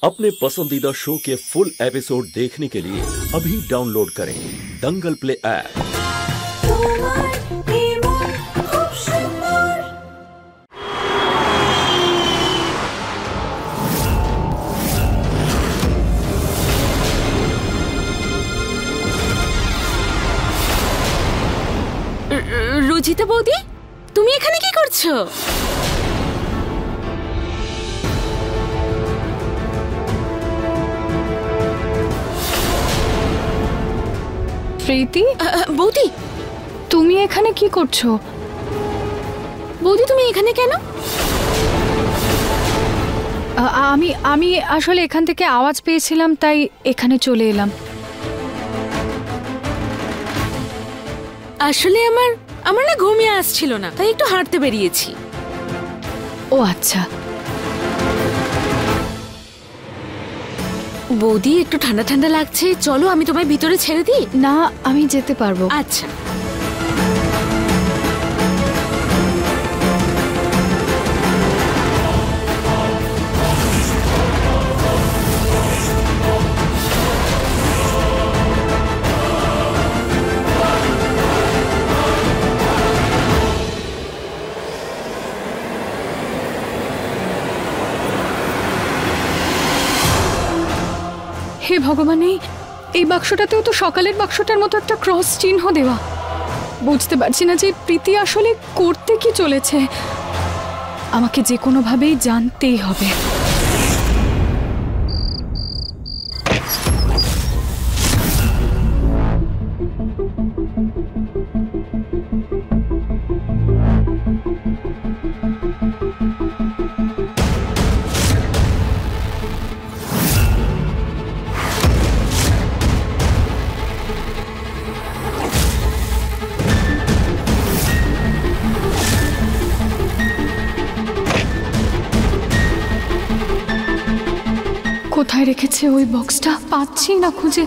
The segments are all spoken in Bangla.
अपने पसंदीदा शो के फुल एपिसोड देखने के लिए अभी डाउनलोड करें दंगल प्ले ऐप। রুচিতা বৌদি, তুমি এখানে কি করছো? প্রীতি, বৌদি তুমি এখানে কি করছো? বৌদি তুমি এখানে কেন? আমি আসলে এখান থেকে আওয়াজ পেয়েছিলাম, তাই এখানে চলে এলাম। আসলে আমার না ঘুমিয়ে আসছিল না, তাই একটু হাঁটতে বেরিয়েছি। ও আচ্ছা। বৌদি একটু ঠান্ডা ঠান্ডা লাগছে, চলো আমি তোমায় ভিতরে ছেড়ে দিই। না, আমি যেতে পারবো। আচ্ছা। হে ভগবান, এই বাক্সটাতেও তো সকালের বাক্সটার মতো একটা ক্রস চিহ্ন দেওয়া। বুঝতে পারছি না যে প্রীতি আসলে করতে কি চলেছে। আমাকে যে কোনোভাবেই জানতেই হবে। কোথায় রেখেছে ওই বক্সটা? পাচ্ছি না খুঁজে।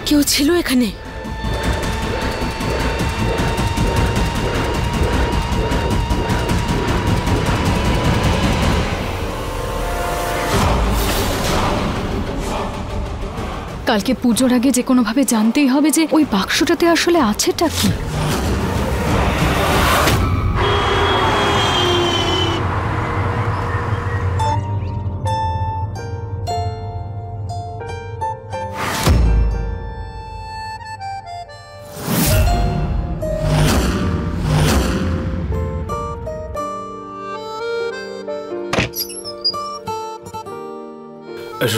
কেউ ছিল এখানে? কালকে পুজোর আগে যে কোনোভাবে জানতেই হবে যে ওই বাক্সটাতে আসলে আছেটা কি।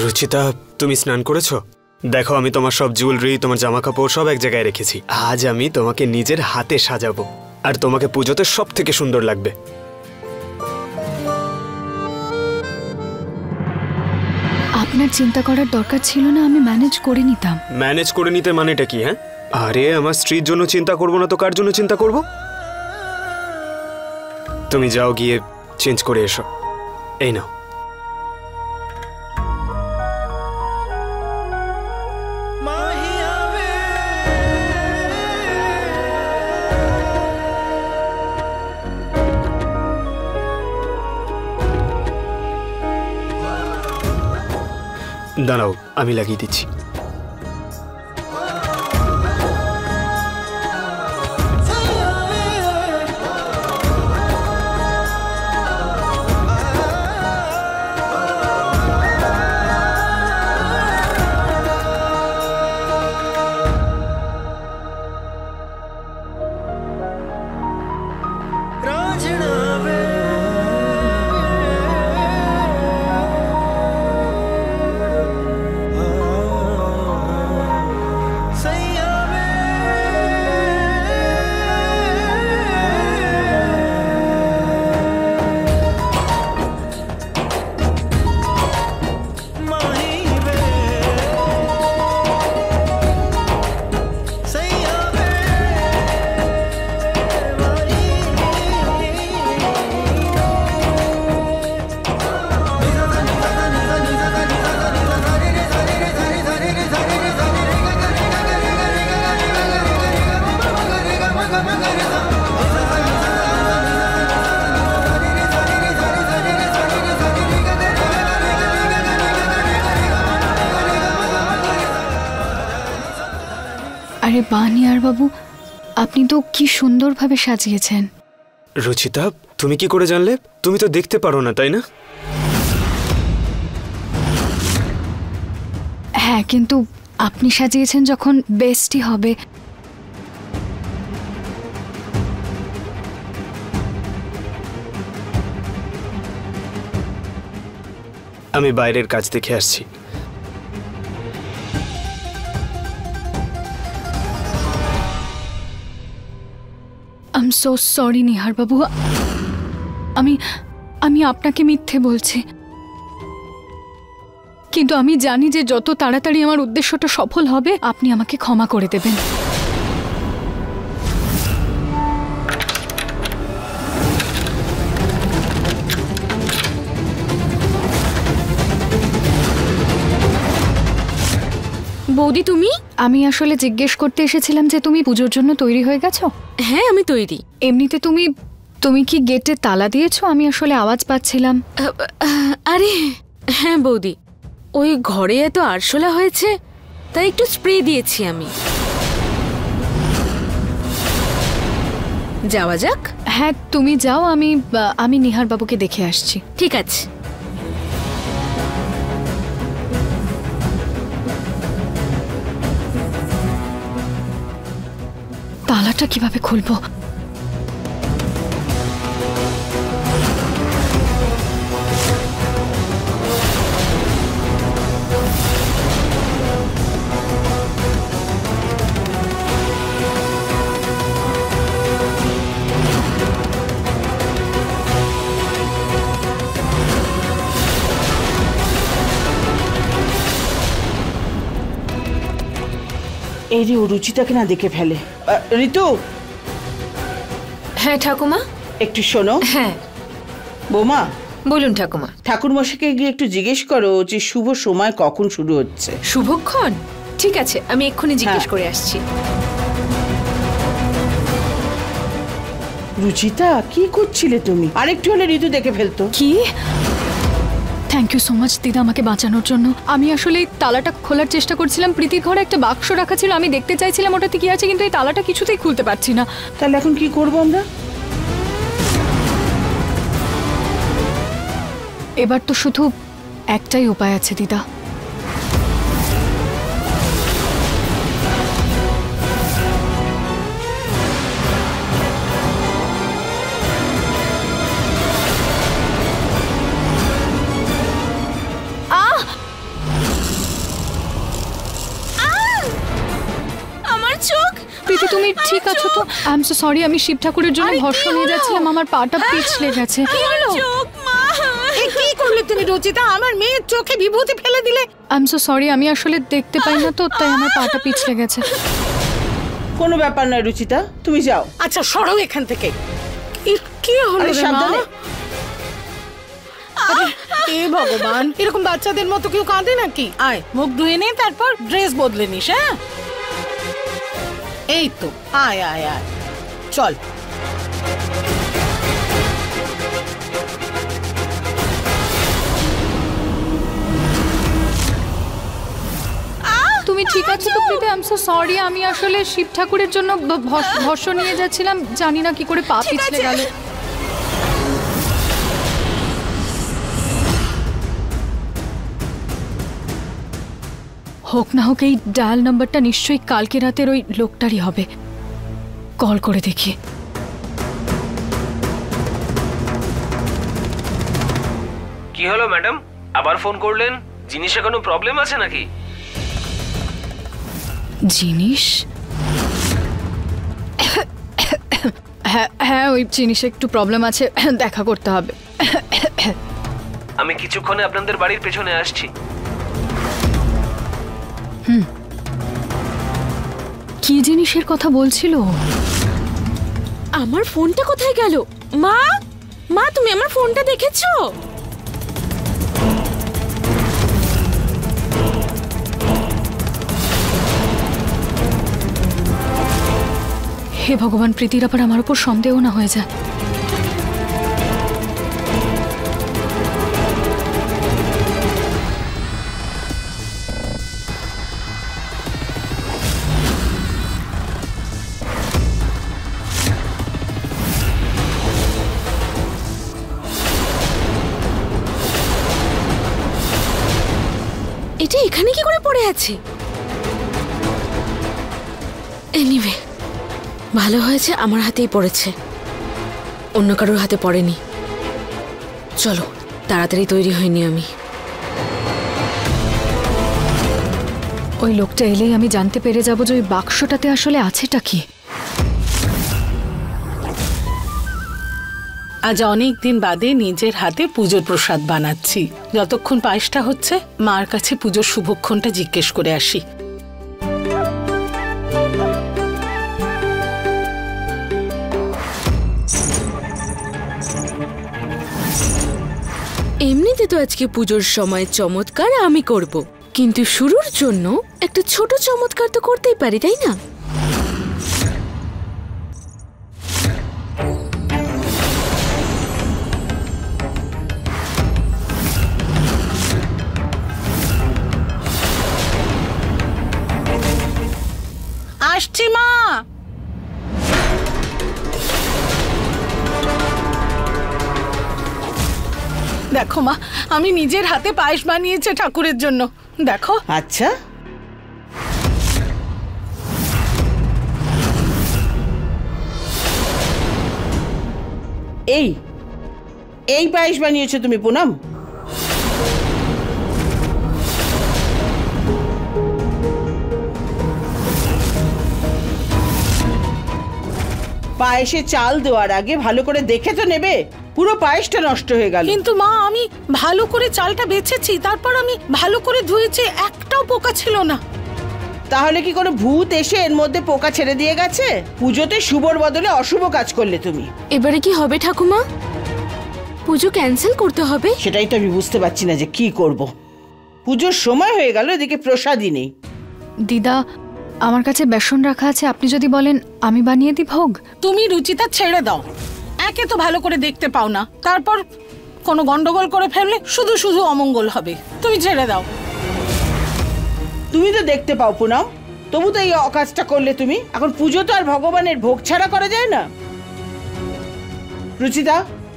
রুচিতা, তুমি স্নান করেছো? দেখো, আমি তোমার সব জুয়েলারি, তোমার জামা কাপড় সব এক জায়গায় রেখেছি। আজ আমি তোমাকে নিজের হাতে সাজাবো, আর তোমাকে পুজোতে সব থেকে সুন্দর লাগবে। আপনার চিন্তা করার দরকার ছিল না, আমি ম্যানেজ করে নিতাম। ম্যানেজ করে নিতে মানেটা কি? হ্যাঁ, আরে আমার স্ত্রীর জন্য চিন্তা করবো না তো কার জন্য চিন্তা করব? তুমি যাও, গিয়ে চেঞ্জ করে এসো। এই নাও। দাঁড়াও, আমি লাগিয়ে দিচ্ছি। বাহ নিহার বাবু, আপনি তো কি সুন্দরভাবে সাজিয়েছেন। রুচিতা, তুমি কি করে জানলে? তুমি তো দেখতে পারো না, তাই না? হ্যাঁ, কিন্তু আপনি সাজিয়েছেন যখন বেস্টই হবে। আমি বাইরের কাজ দেখে আসছি। I am so sorry Nihar বাবু, আমি আপনাকে মিথ্যে বলছি, কিন্তু আমি জানি যে যত তাড়াতাড়ি আমার উদ্দেশ্যটা সফল হবে আপনি আমাকে ক্ষমা করে দেবেন। বৌদি তুমি? আমি আসলে জিজ্ঞেস করতে এসেছিলাম যে তুমি পুজোর জন্য তৈরি হয়ে গেছো? হ্যাঁ, আমি তৈরি। এমনিতে তুমি কি গেটে তালা দিয়েছো? আমি আসলে আওয়াজ পাচ্ছিলাম। আরে হ্যাঁ বৌদি, ওই ঘরে এত আরশোলা হয়েছে তাই একটু স্প্রে দিয়েছি আমি। যাওয়া যাক। হ্যাঁ তুমি যাও, আমি নিহার বাবুকে দেখে আসছি। ঠিক আছে। তালাটা কিভাবে খুলবো? এই রে, ও রুচিতাকে না দেখে ফেলে। ঋতু। হ্যাঁ ঠাকুমা। একটু শোনো। হ্যাঁ বৌমা। বলুন ঠাকুমা। ঠাকুর মশাইকে গিয়ে একটু জিজ্ঞেস করো যে শুভ সময় কখন শুরু হচ্ছে। শুভক্ষণ? ঠিক আছে, আমি এক্ষুনি জিজ্ঞেস করে আসছি। রুচিতা, কি করছিলে তুমি? আরেকটু হলে ঋতু দেখে ফেলতো। কি? থ্যাংক ইউ সো মাচ দিদা আমাকে বাঁচানোর জন্য। আমি আসলে এই তালাটা খোলার চেষ্টা করছিলাম। প্রীতির ঘরে একটা বাক্স রাখা ছিল, আমি দেখতে চাইছিলাম ওটাতে কি আছে, কিন্তু এই তালাটা কিছুতেই খুলতে পারছি না। তাহলে এখন কি করবো আমরা? এবার তো শুধু একটাই উপায় আছে দিদা। প্রীতি তুমি ঠিক আছো তো? আই এম সো সরি, আমি শিব ঠাকুরের জন্য ভস্ম নিয়ে যাচ্ছিলাম, আমার পাটা পিছলে গেছে। কি করলে তুমি রচিতা? আমার মেয়ের চোখে বিভূতি ফেলে দিলে। আই এম সো সরি, আমি আসলে দেখতে পাই না তো, তাই আমার পাটা পিছলে গেছে। কোনো ব্যাপার নয় রুচিতা, তুমি যাও। আচ্ছা সরো এখান থেকে। কি হলো রে মা? এ ভগবান, এরকম বাচ্চাদের মতো কেউ কাঁদে নাকি? আয় মুখ ধুয়ে নে, তারপর ড্রেস বদলে নিস। হ্যাঁ এই তো, আয় আয় আয়, চল। তুমি ঠিক আছো তো প্রীতি? আই এম সো সরি, আমি আসলে শিব ঠাকুরের জন্য ভস্ম নিয়ে যাচ্ছিলাম, জানি না কি করে পা পিছলে গেল। হোক না হোক এই ডায়াল নাম্বারটা নিশ্চয়ই কালকে রাতের ওই লোকটারই হবে। কল করে দেখি। কি হলো ম্যাডাম, আবার ফোন করলেন? জিনিসে কোনো প্রবলেম আছে নাকি? জিনিস? হ্যাঁ হ্যাঁ, ওই জিনিসে একটু প্রবলেম আছে, দেখা করতে হবে। আমি কিছুক্ষণে আপনাদের বাড়ির পেছনে আসছি। কি জিনিসের কথা বলছিল? আমার ফোনটা কোথায় গেল? মা, মা তুমি আমার ফোনটা দেখেছো? হে ভগবান, প্রীতির আবার আমার উপর সন্দেহ না হয়ে যায়। এটা এখানে কি করে পড়ে আছে? এনিওয়ে, ভালো হয়েছে আমার হাতেই পড়েছে, অন্য কারোর হাতে পড়েনি। চলো তাড়াতাড়ি তৈরি হয়নি আমি। ওই লোকটা এলেই আমি জানতে পেরে যাব যে ওই বাক্সটাতে আসলে আছেটা কি। আজ অনেক দিন বাদে নিজের হাতে পুজোর প্রসাদ বানাচ্ছি। যতক্ষণ পায়েসটা হচ্ছে মার কাছে পুজোর শুভক্ষণটা জিজ্ঞেস করে আসি। এমনিতে তো আজকে পুজোর সময় চমৎকার আমি করব, কিন্তু শুরুর জন্য একটা ছোট চমৎকার তো করতেই পারি, তাই না? আসছি মা। দেখো মা, আমি নিজের হাতে পায়েস বানিয়েছি ঠাকুরের জন্য, দেখো। আচ্ছা, এই এই পায়েস বানিয়েছো তুমি পুনম? পায়েসে চাল দেওয়ার আগে ভালো করে দেখে তো নেবে, পুরো পায়েসটা নষ্ট হয়ে গেল। কিন্তু মা, আমি ভালো করে চালটা বেছেছি, তারপর আমি ভালো করে ধুয়েছি, একটাও পোকা ছিল না। তাহলে কি কোনো ভূত এসে এর মধ্যে পোকা ছেড়ে দিয়ে গেছে? পুজোতে শুভর বদলে অশুভ কাজ করলে তুমি। এবারে কি হবে ঠাকুমা? পুজো ক্যান্সেল করতে হবে? সেটাই তো আমি বুঝতে পারছি না যে কি করব। পুজোর সময় হয়ে গেল, এদিকে প্রসাদই নেই। দিদা, আমার কাছে বেসন রাখা আছে, আপনি যদি বলেন আমি বানিয়ে দিই ভোগ। তুমি রুচিতা ছেড়ে দাও, একে তো ভালো করে দেখতে পাও না, তারপর কোনো গন্ডগোল করে ফেললে শুধু শুধু অমঙ্গল হবে। তুমি ছেড়ে দাও। তুমি তো দেখতে পাও পুনম, তবু তো এই অকাজটা করলে তুমি। এখন পুজো তো আর ভগবানের ভোগ ছাড়া করা যায় না। রুচিতা,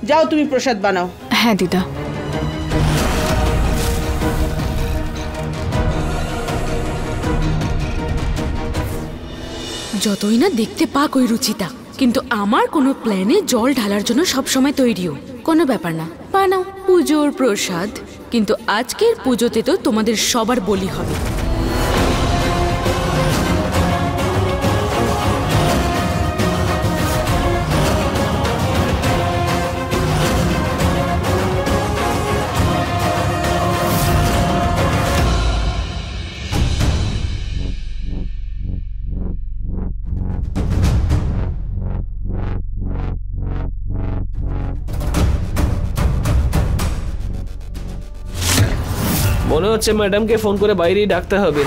যাও তুমি প্রসাদ বানাও। হ্যাঁ দিদা। যতই না দেখতে পাক ওই রুচিতা, কিন্তু আমার কোনো প্ল্যানে জল ঢালার জন্য সবসময় তৈরিও। কোনো ব্যাপার না, বানাও পুজোর প্রসাদ, কিন্তু আজকের পুজোতে তো তোমাদের সবার বলি হবে। মনে হচ্ছে ম্যাডামকে ফোন করে বাইরেই ডাকতে হবে।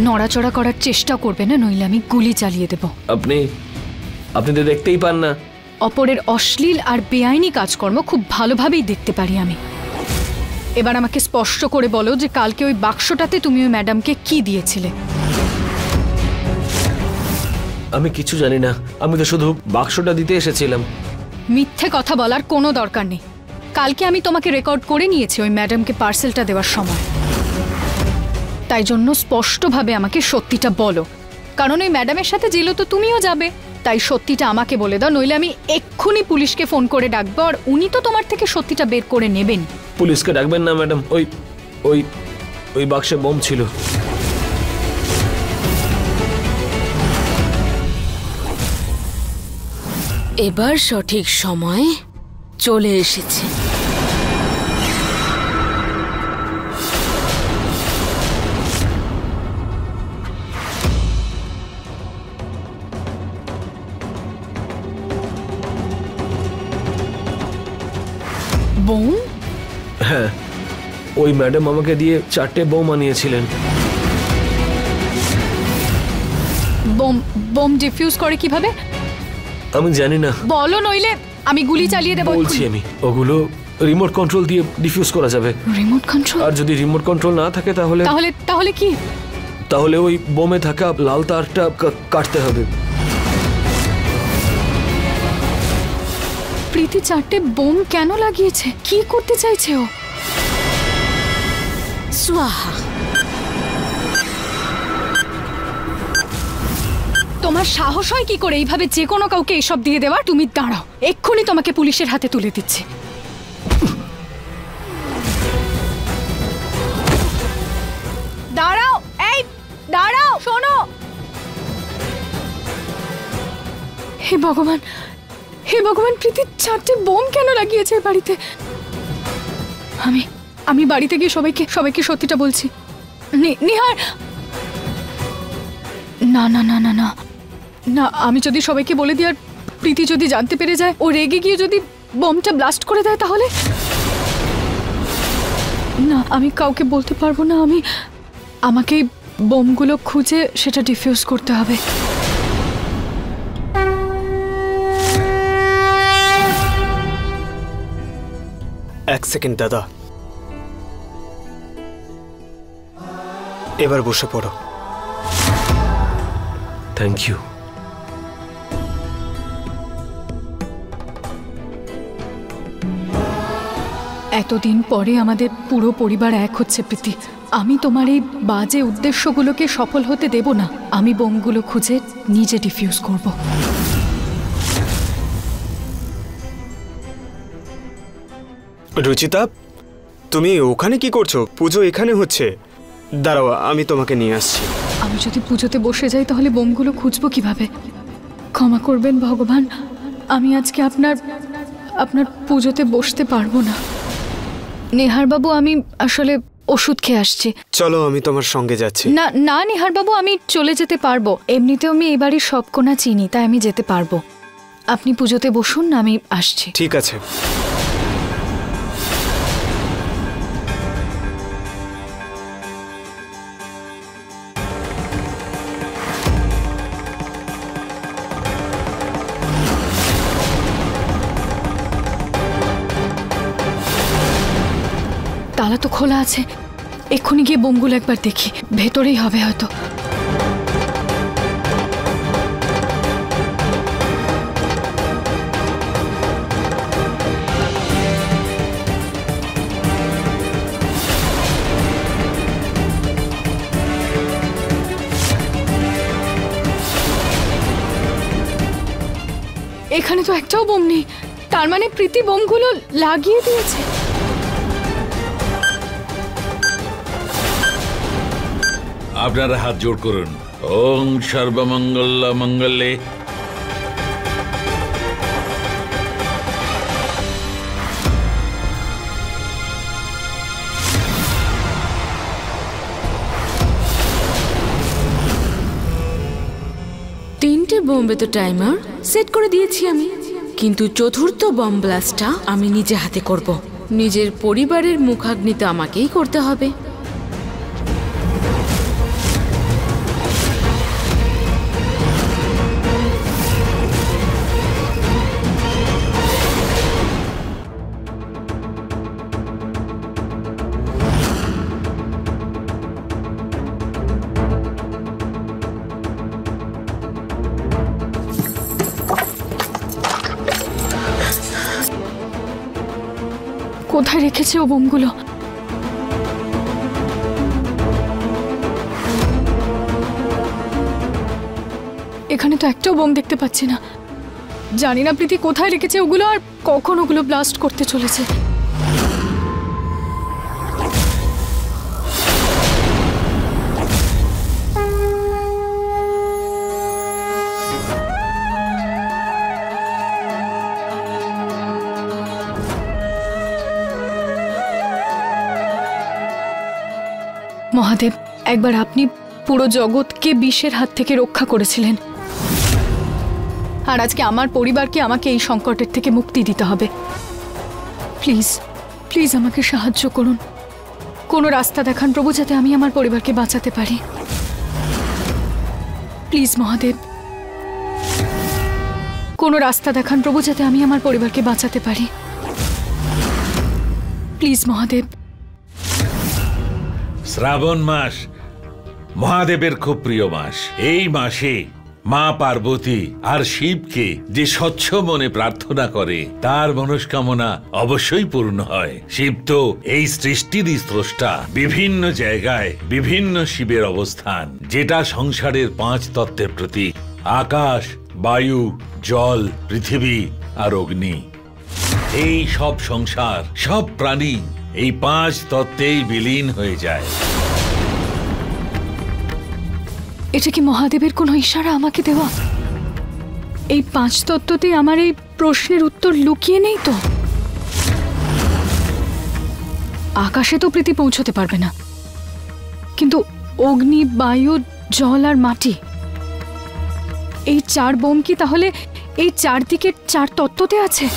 নড়াচড়া করার চেষ্টা করবে না, নইলে আমি গুলি চালিয়ে দেব। আপনি তো দেখতেই পান না। অপরের অশ্লীল আর বেআইনি কাজকর্ম খুব ভালোভাবেই দেখতে পারি আমি। এবার আমাকে স্পষ্ট করে বলো যে কালকে ওই বাক্সটাতে তুমি ওই ম্যাডামকে কি দিয়েছিলে? আমি কিছু জানি না, আমি তো শুধু বাক্সটা দিতে এসেছিলাম। মিথ্যে কথা বলার কোনো দরকার নেই। কালকে আমি তোমাকে রেকর্ড করে নিয়েছি ওই ম্যাডামকে পার্সেলটা দেওয়ার সময়। তাই জন্য স্পষ্টভাবে আমাকে সত্যিটা বলো, কারণ ওই ম্যাডামের সাথে জেলে তো তুমিও যাবে। তাই সত্যিটা আমাকে বলে দাও, নইলে আমি এক্ষুনি পুলিশকে ফোন করে ডাকবো, আর উনি তো তোমার থেকে সত্যিটা বের করে নেবেন। পুলিশকে ডাকবেন না ম্যাডাম, ওই ওই ওই বাক্সে বোম ছিল। এবার সঠিক সময় চলে এসেছে। বোম? হ্যাঁ, ওই ম্যাডাম আমাকে দিয়ে 4টে বোম আনিয়েছিলেন। বোম ডিফিউজ করে কিভাবে? আমি জানি না। বলো, নইলে আমি গুলি চালিয়ে দেবো। বলছি আমি, ওগুলো রিমোট কন্ট্রোল দিয়ে ডিফিউজ করা যাবে। Remote control? আর যদি রিমোট কন্ট্রোল না থাকে তাহলে তাহলে তাহলে কি? তাহলে ওই বোমে থাকা লাল তারটা কাটতে হবে। প্রীতি 4টে বোম কেন লাগিয়েছে? কি করতে চাইছে ও? স্বাহা। তোমার সাহস হয় কি করে এইভাবে যে কোনো কাউকে এসব দিয়ে দেওয়া? তুমি দাঁড়াও, এক্ষুনি তোমাকে পুলিশের হাতে তুলে দিচ্ছি। দাঁড়াও, এই দাঁড়াও, শোনো। হে ভগবান, হে ভগবান, প্রীতি 4টে বোম কেন লাগিয়েছে বাড়িতে? আমি বাড়িতে গিয়ে সবাইকে সত্যিটা বলছি। নিহার, না না না না না না, আমি যদি সবাইকে বলে দিই আর প্রীতি যদি জানতে পেরে যায়, ও রেগে গিয়ে যদি বোমটা ব্লাস্ট করে দেয় তাহলে? না, আমি কাউকে বলতে পারবো না। আমাকে বোমগুলো খুঁজে সেটা ডিফিউজ করতে হবে। এক সেকেন্ড দাদা, এবার বসে পড়ো। Thank you. এতদিন পরে আমাদের পুরো পরিবার এক হচ্ছে প্রীতি। আমি তোমার এই বাজে উদ্দেশ্যগুলোকে সফল হতে দেব না। আমি বোমগুলো খুঁজে নিজে ডিফিউজ করব। রুচিতা, তুমি ওখানে কি করছো? পুজো এখানে হচ্ছে। দাঁড়াও, আমি তোমাকে নিয়ে আসছি। আমি যদি পুজোতে বসে যাই তাহলে বোমগুলো খুঁজবো কিভাবে? ক্ষমা করবেন ভগবান, আমি আজকে আপনার পুজোতে বসতে পারবো না। নেহার বাবু, আমি আসলে ওষুধ খেয়ে আসছি। চলো, আমি তোমার সঙ্গে যাচ্ছি। না না নেহার বাবু, আমি চলে যেতে পারবো। এমনিতেও আমি এই বাড়ির সব কোণা চিনি, তাই আমি যেতে পারবো। আপনি পুজোতে বসুন, আমি আসছি। ঠিক আছে। তালা তো খোলা আছে, এক্ষুনি গিয়ে বোমগুলো একবার দেখি। ভেতরেই হবে হয়তো। এখানে তো একটাও বোম নেই, তার মানে প্রীতি বোমগুলো লাগিয়ে দিয়েছে। আপনারা হাত জোড় করুন। ওং সর্বমঙ্গল মঙ্গলে। তিনটে বোম্বে তো টাইমার সেট করে দিয়েছি আমি, কিন্তু চতুর্থ বম ব্লাস্টটা আমি নিজে হাতে করব। নিজের পরিবারের মুখাগ্নি তো আমাকেই করতে হবে। কোথায় রেখেছে ও বোমগুলো? এখানে তো একটাও বোম দেখতে পাচ্ছি না। জানি না প্রীতি কোথায় রেখেছে ওগুলো আর কখন ওগুলো ব্লাস্ট করতে চলেছে। মহাদেব, একবার আপনি পুরো জগৎকে বিষের হাত থেকে রক্ষা করেছিলেন, আর আজকে আমার পরিবারকে আমাকে এই সংকটের থেকে মুক্তি দিতে হবে। প্লিজ প্লিজ আমাকে সাহায্য করুন। কোনো রাস্তা দেখান প্রভু, যাতে আমি আমার পরিবারকে বাঁচাতে পারি। প্লিজ মহাদেব, কোনো রাস্তা দেখান প্রভু, যাতে আমি আমার পরিবারকে বাঁচাতে পারি। প্লিজ মহাদেব। শ্রাবণ মাস মহাদেবের খুব প্রিয় মাস। এই মাসে মা পার্বতী আর শিবকে যে স্বচ্ছ মনে প্রার্থনা করে তার মনস্কামনা অবশ্যই পূর্ণ হয়। শিব তো এই সৃষ্টিরই স্রষ্টা। বিভিন্ন জায়গায় বিভিন্ন শিবের অবস্থান, যেটা সংসারের 5 তত্ত্বের প্রতীক: আকাশ, বায়ু, জল, পৃথিবী আর অগ্নি। এই সব সংসার, সব প্রাণী এই 5 তত্ত্বেই বিলীন হয়ে যায়। এটা কি মহাদেবের কোনো ইশারা আমাকে দেওয়া? এই 5 তত্ত্বতে আমার এই প্রশ্নের উত্তর লুকিয়ে নেই তো? আকাশে তো প্রীতি পৌঁছতে পারবে না, কিন্তু অগ্নি, বায়ু, জল আর মাটি, এই 4 বোম কি তাহলে এই 4 দিকের 4 তত্ত্বতে আছে?